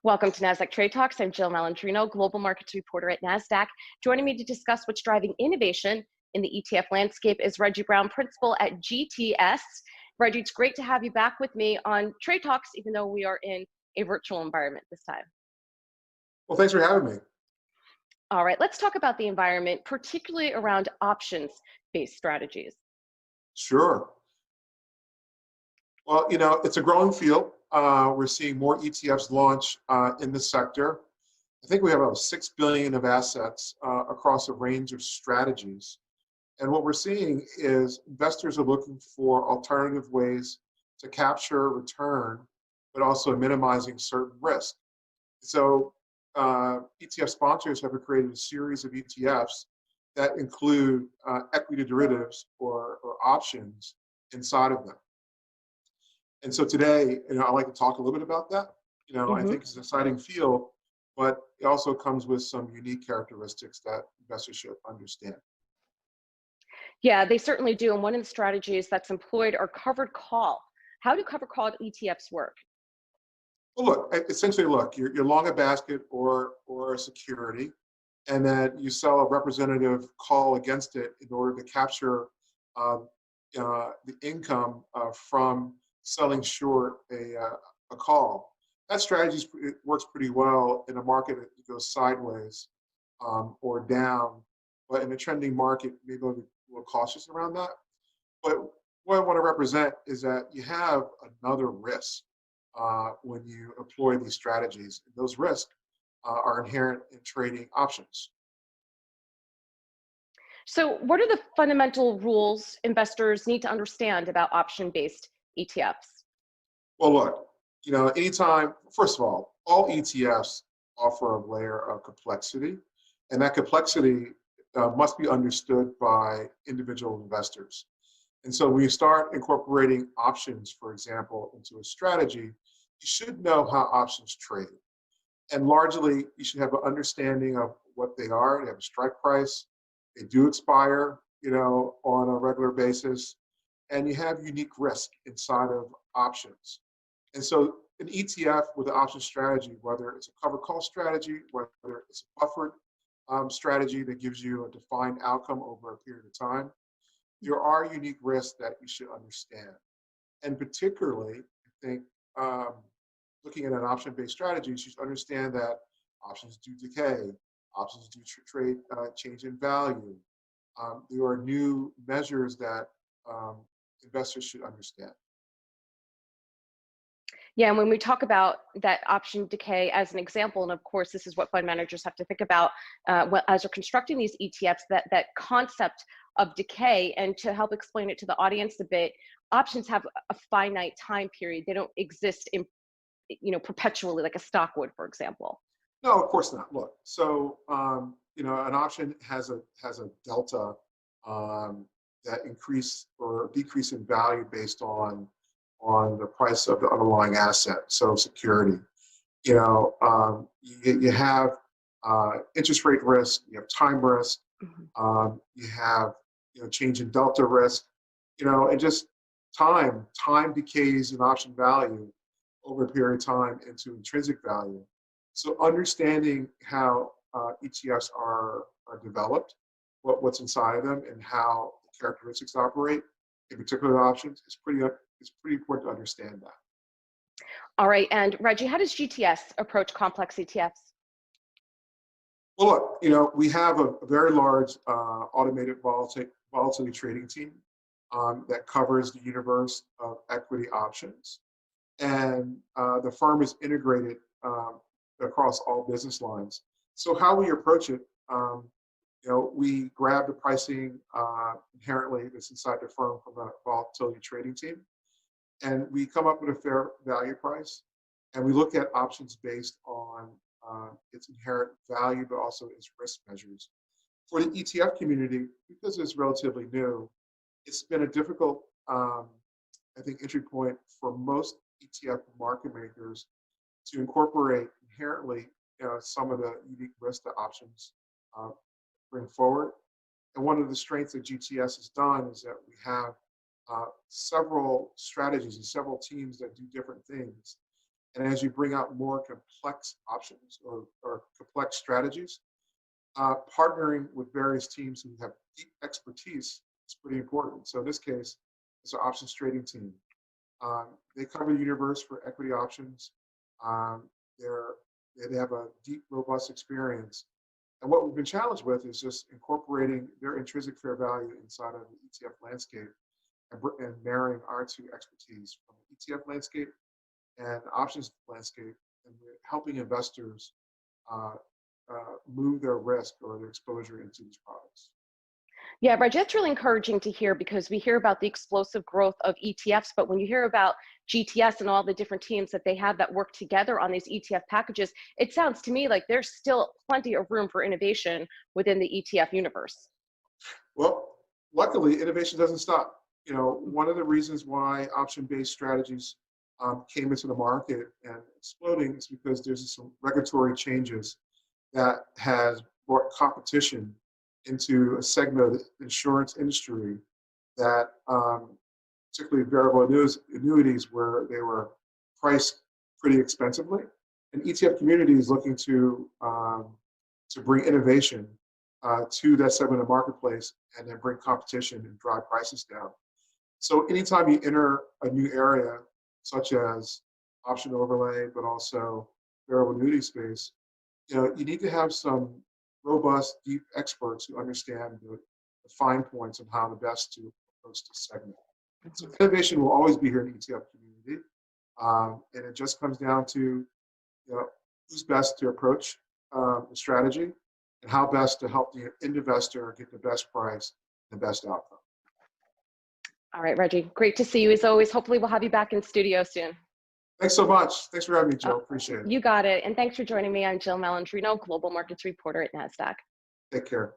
Welcome to Nasdaq Trade Talks. I'm Jill Malandrino, Global Markets Reporter at Nasdaq. Joining me to discuss what's driving innovation in the ETF landscape is Reggie Brown, Principal at GTS. Reggie, it's great to have you back with me on Trade Talks, even though we are in a virtual environment this time. Well, thanks for having me. All right, let's talk about the environment, particularly around options-based strategies. Sure. Well, it's a growing field. We're seeing more ETFs launch in the sector. I think we have about $6 billion of assets across a range of strategies. And what we're seeing is investors are looking for alternative ways to capture return, but also minimizing certain risk. So ETF sponsors have created a series of ETFs that include equity derivatives or options inside of them. And so today, I'd like to talk a little bit about that. I think it's an exciting field, but it also comes with some unique characteristics that investors should understand. Yeah, they certainly do. And one of the strategies that's employed are covered call. How do covered call ETFs work? Well, essentially, you're long a basket or a security, and then you sell a representative call against it in order to capture the income from selling short a call. That strategy works pretty well in a market that goes sideways or down, but in a trending market, maybe a little cautious around that. But what I want to represent is that you have another risk when you employ these strategies. Those risks are inherent in trading options. So what are the fundamental rules investors need to understand about option-based ETFs? Well, look, anytime, first of all ETFs offer a layer of complexity, and that complexity must be understood by individual investors. And so when you start incorporating options, for example, into a strategy, you should know how options trade. And largely, you should have an understanding of what they are. They have a strike price. They do expire, on a regular basis. And you have unique risk inside of options. And so an ETF with an option strategy, whether it's a covered call strategy, whether it's a buffered strategy that gives you a defined outcome over a period of time, there are unique risks that you should understand. And particularly, I think, looking at an option-based strategy, you should understand that options do decay, options do trade change in value. There are new measures that investors should understand. Yeah, and when we talk about that option decay as an example, and of course, this is what fund managers have to think about as they're constructing these ETFs, that concept of decay. And to help explain it to the audience a bit, options have a finite time period. They don't exist in, perpetually like a stock would, for example. No, of course not. Look, so an option has a delta that increase or decrease in value based on the price of the underlying asset, so security. You have interest rate risk, you have time risk, you have change in delta risk, and just time decays in option value over a period of time into intrinsic value. So understanding how ETFs are developed, what's inside of them, and how the characteristics operate, in particular options, it's pretty important to understand that. All right, and Reggie, how does GTS approach complex ETFs? Well, look, we have a very large automated volatility trading team that covers the universe of equity options. And the firm is integrated across all business lines. So how we approach it, we grab the pricing inherently that's inside the firm from the volatility trading team, and we come up with a fair value price, and we look at options based on its inherent value, but also its risk measures. For the ETF community, because it's relatively new, it's been a difficult, entry point for most ETF market makers to incorporate inherently some of the unique risks that options bring forward. And one of the strengths that GTS has done is that we have several strategies and several teams that do different things. And as you bring out more complex options or complex strategies, partnering with various teams who have deep expertise is pretty important. So in this case, it's our options trading team. They cover the universe for equity options. They have a deep, robust experience. And what we've been challenged with is just incorporating their intrinsic fair value inside of the ETF landscape and marrying our two expertise from the ETF landscape and options landscape, and helping investors move their risk or their exposure into these products. Yeah, Reggie, that's really encouraging to hear, because we hear about the explosive growth of ETFs, but when you hear about GTS and all the different teams that they have that work together on these ETF packages, it sounds to me like there's still plenty of room for innovation within the ETF universe. Well, luckily, innovation doesn't stop. You know, one of the reasons why option-based strategies came into the market and exploding is because there's some regulatory changes that has brought competition into a segment of the insurance industry that, particularly variable annuities, where they were priced pretty expensively. And ETF community is looking to bring innovation to that segment of the marketplace, and then bring competition and drive prices down. So anytime you enter a new area, such as option overlay, but also variable annuity space, you know, you need to have some robust, deep experts who understand the fine points of how the best to approach this segment. So innovation will always be here in the ETF community, and it just comes down to, you know, who's best to approach the strategy and how best to help the investor get the best price and the best outcome. All right, Reggie, great to see you as always. Hopefully we'll have you back in studio soon. Thanks so much. Thanks for having me, Jill. Appreciate it. You got it. And thanks for joining me. I'm Jill Malandrino, Global Markets Reporter at Nasdaq. Take care.